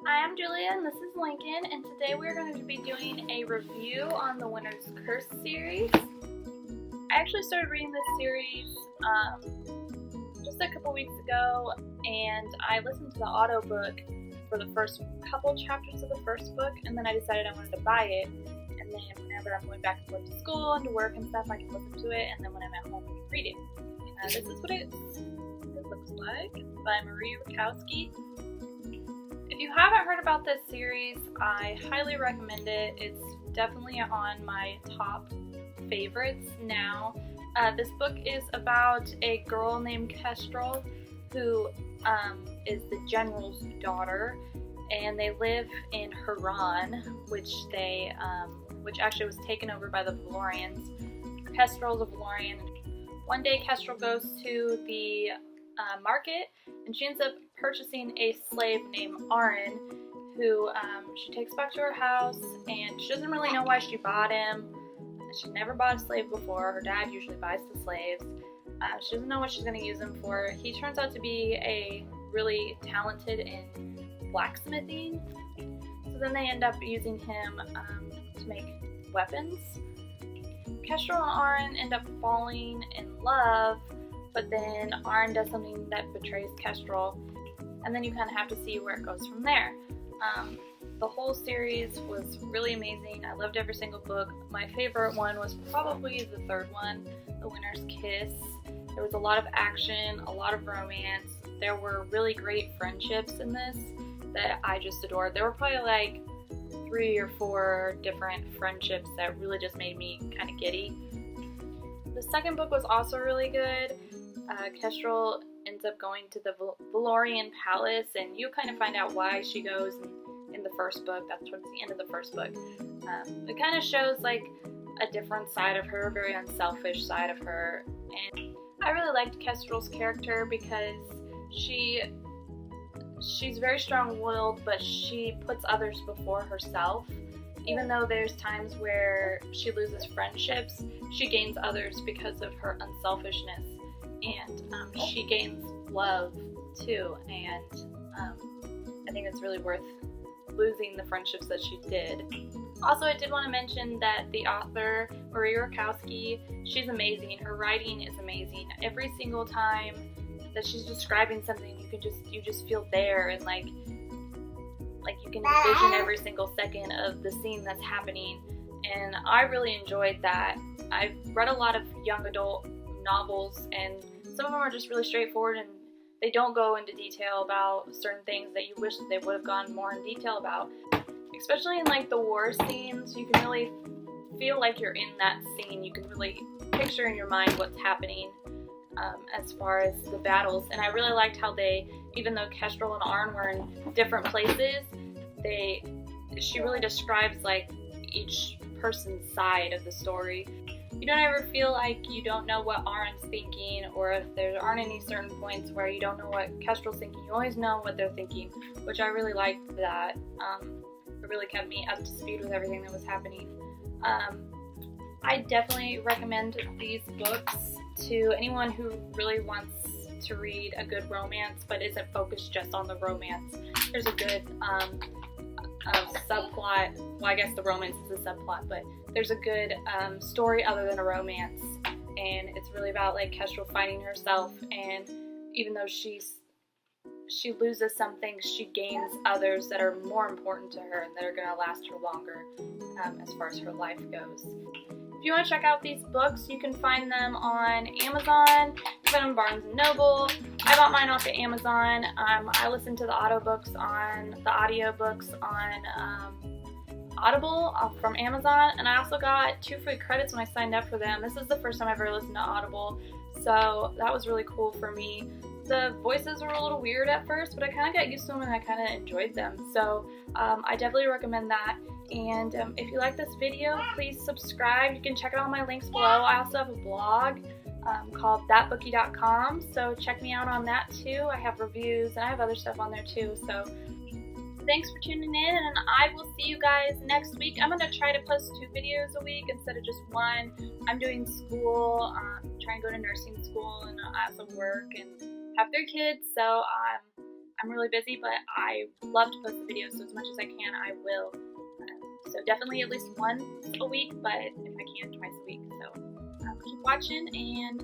Hi, I'm Julia and this is Lincoln, and today we're going to be doing a review on the Winter's Curse series. I actually started reading this series just a couple weeks ago, and I listened to the audiobook for the first couple chapters of the first book, and then I decided I wanted to buy it, and then whenever I'm going back and forth to school and to work and stuff, I can listen to it, and then when I'm at home I can read it. This is what it looks like, by Marie Rakowski. If you haven't heard about this series, I highly recommend it. It's definitely on my top favorites now. This book is about a girl named Kestrel who is the general's daughter, and they live in Haran, which actually was taken over by the Valorians. Kestrel's a Valorian. One day Kestrel goes to the market, and she ends up purchasing a slave named Aaron, who she takes back to her house, and she doesn't really know why she bought him. She never bought a slave before. Her dad usually buys the slaves. She doesn't know what she's going to use him for. He turns out to be a really talented in blacksmithing, so then they end up using him to make weapons. Kestrel and Aaron end up falling in love, but then Aaron does something that betrays Kestrel, and then you kind of have to see where it goes from there. The whole series was really amazing. I loved every single book. My favorite one was probably the third one, The Winter's Kiss. There was a lot of action, a lot of romance. There were really great friendships in this that I just adored. There were probably like 3 or 4 different friendships that really just made me kind of giddy. The second book was also really good. Kestrel ends up going to the Valorian palace, and you kind of find out why she goes in the first book. That's towards the end of the first book. It kind of shows like a different side of her, a very unselfish side of her, and I really liked Kestrel's character because she's very strong-willed, but she puts others before herself. Even though there's times where she loses friendships, she gains others because of her unselfishness, and she gains love too, and I think it's really worth losing the friendships that she did. Also, I did want to mention that the author, Marie Rakowski, she's amazing. Her writing is amazing. Every single time that she's describing something, you just feel there, and like you can envision every single second of the scene that's happening, and I really enjoyed that. I've read a lot of young adult novels, and some of them are just really straightforward, and they don't go into detail about certain things that you wish that they would have gone more in detail about. Especially in like the war scenes, you can really feel like you're in that scene. You can really picture in your mind what's happening as far as the battles. And I really liked how even though Kestrel and Aaron were in different places, she really describes like each person's side of the story. You don't ever feel like you don't know what Aaron's thinking, or if there aren't any certain points where you don't know what Kestrel's thinking. You always know what they're thinking, which I really liked that. It really kept me up to speed with everything that was happening. I definitely recommend these books to anyone who really wants to read a good romance but isn't focused just on the romance. There's a good subplot. Well, I guess the romance is a subplot, but there's a good story other than a romance, and it's really about like Kestrel finding herself, and even though she loses some things, she gains others that are more important to her and that are going to last her longer as far as her life goes. If you want to check out these books, you can find them on Amazon, you can find them at Barnes & Noble. I bought mine off of Amazon. I listened to the audiobooks on Audible from Amazon, and I also got 2 free credits when I signed up for them. This is the first time I've ever listened to Audible, so that was really cool for me. The voices were a little weird at first, but I kind of got used to them and I kind of enjoyed them, so I definitely recommend that. And if you like this video, please subscribe. You can check out all my links below. I also have a blog called thatbookie.com, so check me out on that too. I have reviews and I have other stuff on there too, so thanks for tuning in, and I will see you guys next week. I'm going to try to post 2 videos a week instead of just 1. I'm doing school, trying to go to nursing school, and I also work and have 3 kids, so I'm I'm really busy, but I love to post the videos, so as much as I can, I will. So definitely at least once a week, but if I can, twice a week. So keep watching, and